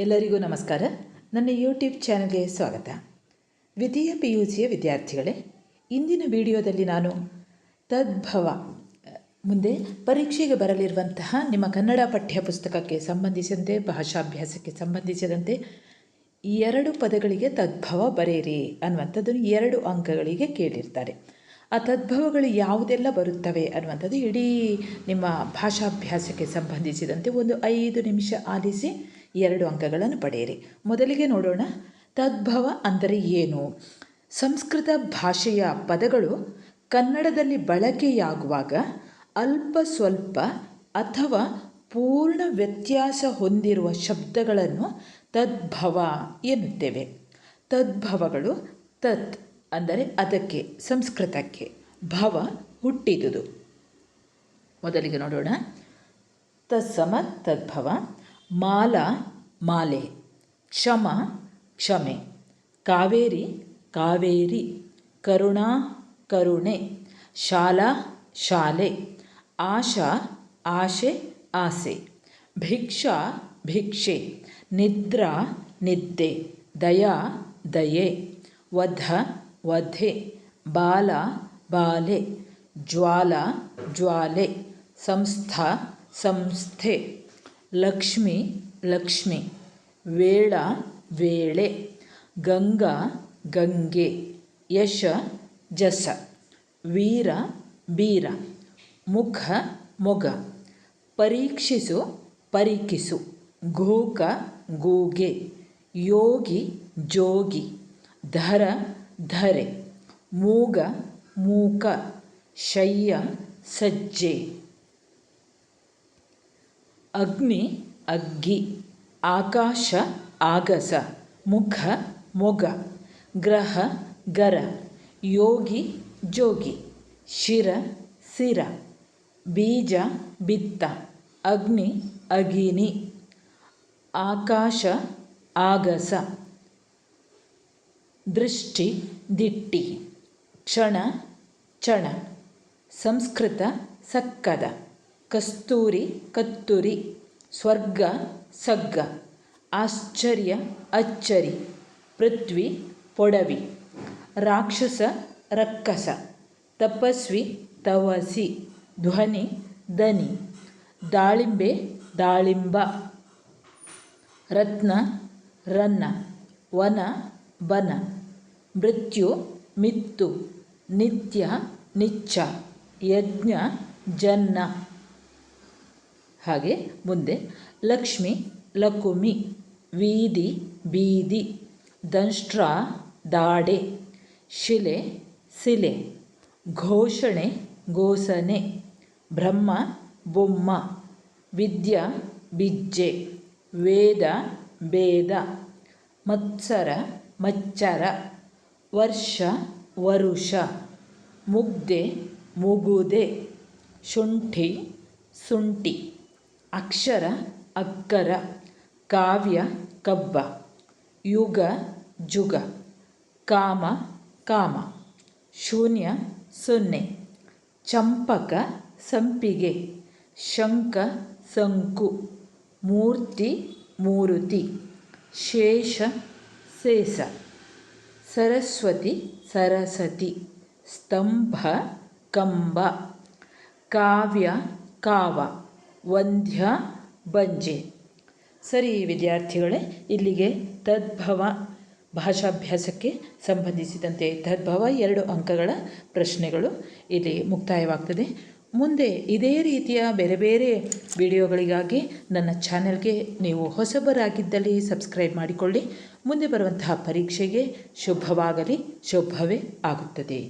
ಎಲ್ಲರಿಗೂ ನಮಸ್ಕಾರ. ನನ್ನ ಯೂಟ್ಯೂಬ್ ಚಾನಲ್ಗೆ ಸ್ವಾಗತ. ದ್ವಿತೀಯ PUCಯ ವಿದ್ಯಾರ್ಥಿಗಳೇ, ಇಂದಿನ ವಿಡಿಯೋದಲ್ಲಿ ನಾನು ತದ್ಭವ ಮುಂದೆ ಪರೀಕ್ಷೆಗೆ ಬರಲಿರುವಂತಹ ನಿಮ್ಮ ಕನ್ನಡ ಪಠ್ಯಪುಸ್ತಕಕ್ಕೆ ಸಂಬಂಧಿಸಿದಂತೆ, ಭಾಷಾಭ್ಯಾಸಕ್ಕೆ ಸಂಬಂಧಿಸಿದಂತೆ 2 ಪದಗಳಿಗೆ ತದ್ಭವ ಬರೆಯಿರಿ ಅನ್ನುವಂಥದ್ದನ್ನು 2 ಅಂಕಗಳಿಗೆ ಕೇಳಿರ್ತಾರೆ. ಆ ತದ್ಭವಗಳು ಯಾವುದೆಲ್ಲ ಬರುತ್ತವೆ ಅನ್ನುವಂಥದ್ದು ಇಡೀ ನಿಮ್ಮ ಭಾಷಾಭ್ಯಾಸಕ್ಕೆ ಸಂಬಂಧಿಸಿದಂತೆ ಒಂದು 5 ನಿಮಿಷ ಆಲಿಸಿ 2 ಅಂಕಗಳನ್ನು ಪಡೆಯಿರಿ. ಮೊದಲಿಗೆ ನೋಡೋಣ, ತದ್ಭವ ಅಂದರೆ ಏನು? ಸಂಸ್ಕೃತ ಭಾಷೆಯ ಪದಗಳು ಕನ್ನಡದಲ್ಲಿ ಬಳಕೆಯಾಗುವಾಗ ಅಲ್ಪ ಸ್ವಲ್ಪ ಅಥವಾ ಪೂರ್ಣ ವ್ಯತ್ಯಾಸ ಹೊಂದಿರುವ ಶಬ್ದಗಳನ್ನು ತದ್ಭವ ಎನ್ನುತ್ತೇವೆ. ತದ್ಭವಗಳು ತತ್ ಅಂದರೆ ಅದಕ್ಕೆ, ಸಂಸ್ಕೃತಕ್ಕೆ, ಭವ ಹುಟ್ಟಿದುದು. ಮೊದಲಿಗೆ ನೋಡೋಣ. ತತ್ಸಮ ತದ್ಭವ, ಮಾಲ ಮಾಲೆ, ಕ್ಷಮ ಕ್ಷಮೆ, ಕಾವೇರಿ ಕಾವೇರಿ, ಕರುಣಾ ಕರುಣೆ, ಶಾಲಾ ಶಾಲೆ, ಆಶಾ ಆಶೆ ಆಸೆ, ಭಿಕ್ಷಾ ಭಿಕ್ಷೆ, ನಿದ್ರಾ ನಿದ್ದೆ, ದಯಾ ದಯೆ, ವಧ ವಧೆ, ಬಾಲ ಬಾಲೆ, ಜ್ವಾಲ ಜ್ವಾಲೆ, ಸಂಸ್ಥಾ ಸಂಸ್ಥೆ, ಲಕ್ಷ್ಮಿ ಲಕ್ಷ್ಮಿ, ವೇಳ ವೇಳೆ, ಗಂಗಾ ಗಂಗೆ, ಯಶ ಜಸ, ವೀರ ಬೀರ, ಮುಖ ಮೊಗ, ಪರೀಕ್ಷಿಸು ಪರಿಕಿಸು, ಘೂಕ ಗೂಗೆ, ಯೋಗಿ ಜೋಗಿ, ಧರ ಧರೆ, ಮೂಗ ಮೂಕ, ಶಯ್ಯ ಸಜ್ಜೆ, ಅಗ್ನಿ ಅಗ್ಗಿ, ಆಕಾಶ ಆಗಸ, ಮುಖ ಮೊಗ, ಗ್ರಹ ಗರ, ಯೋಗಿ ಜೋಗಿ, ಶಿರ ಸಿರ, ಬೀಜ ಬಿತ್ತ, ಅಗ್ನಿ ಅಗಿನಿ, ಆಕಾಶ ಆಗಸ, ದೃಷ್ಟಿ ದಿಟ್ಟಿ, ಕ್ಷಣ ಚಣ, ಸಂಸ್ಕೃತ ಸಕ್ಕದ, ಕಸ್ತೂರಿ ಕತ್ತುರಿ, ಸ್ವರ್ಗ ಸಗ್ಗ, ಆಶ್ಚರ್ಯ ಅಚ್ಚರಿ, ಪೃಥ್ವಿ ಪೊಡವಿ, ರಾಕ್ಷಸ ರಕ್ಕಸ, ತಪಸ್ವಿ ತವಸಿ, ಧ್ವನಿ ದನಿ, ದಾಳಿಂಬೆ ದಾಳಿಂಬ, ರತ್ನ ರನ್ನ, ವನ ಬನ, ಮೃತ್ಯು ಮಿತ್ತು, ನಿತ್ಯ ನಿಚ್ಚ, ಯಜ್ಞ ಜನ್ನ. ಹಾಗೆ ಮುಂದೆ ಲಕ್ಷ್ಮಿ ಲಕುಮಿ, ವೀದಿ ಬೀದಿ, ದಂಷ್ಟ್ರ ದಾಡೆ, ಶಿಲೆ ಸಿಲೆ, ಘೋಷಣೆ ಘೋಷಣೆ, ಬ್ರಹ್ಮ ಬೊಮ್ಮ, ವಿದ್ಯಾ ಬಿಜ್ಜೆ, ವೇದ ಬೇದ, ಮತ್ಸರ ಮಚ್ಚರ, ವರ್ಷ ವರುಷ, ಮುಗ್ದೆ ಮುಗುದೆ, ಶುಂಠಿ ಸುಂಟಿ, ಅಕ್ಷರ ಅಕ್ಕರ, ಕಾವ್ಯ ಕಬ್ಬ, ಯುಗ ಜುಗ, ಕಾಮ ಕಾಮ, ಶೂನ್ಯ ಸೊನ್ನೆ, ಚಂಪಕ ಸಂಪಿಗೆ, ಶಂಕ ಸಂಕು, ಮೂರ್ತಿ ಮೂರುತಿ, ಶೇಷ ಶೇಷ, ಸರಸ್ವತಿ ಸರಸತಿ, ಸ್ತಂಭ ಕಂಬ, ಕಾವ್ಯ ಕಾವ, ವಂದ್ಯ ಬಂಜೆ. ಸರಿ ವಿದ್ಯಾರ್ಥಿಗಳೇ, ಇಲ್ಲಿಗೆ ತದ್ಭವ ಭಾಷಾಭ್ಯಾಸಕ್ಕೆ ಸಂಬಂಧಿಸಿದಂತೆ ತದ್ಭವ 2 ಅಂಕಗಳ ಪ್ರಶ್ನೆಗಳು ಇಲ್ಲಿ ಮುಕ್ತಾಯವಾಗ್ತದೆ. ಮುಂದೆ ಇದೇ ರೀತಿಯ ಬೇರೆ ಬೇರೆ ವಿಡಿಯೋಗಳಿಗಾಗಿ ನನ್ನ ಚಾನೆಲ್ಗೆ ನೀವು ಹೊಸಬರಾಗಿದ್ದಲ್ಲಿ ಸಬ್ಸ್ಕ್ರೈಬ್ ಮಾಡಿಕೊಳ್ಳಿ. ಮುಂದೆ ಬರುವಂತಹ ಪರೀಕ್ಷೆಗೆ ಶುಭವಾಗಲಿ, ಶುಭವೇ ಆಗುತ್ತದೆ.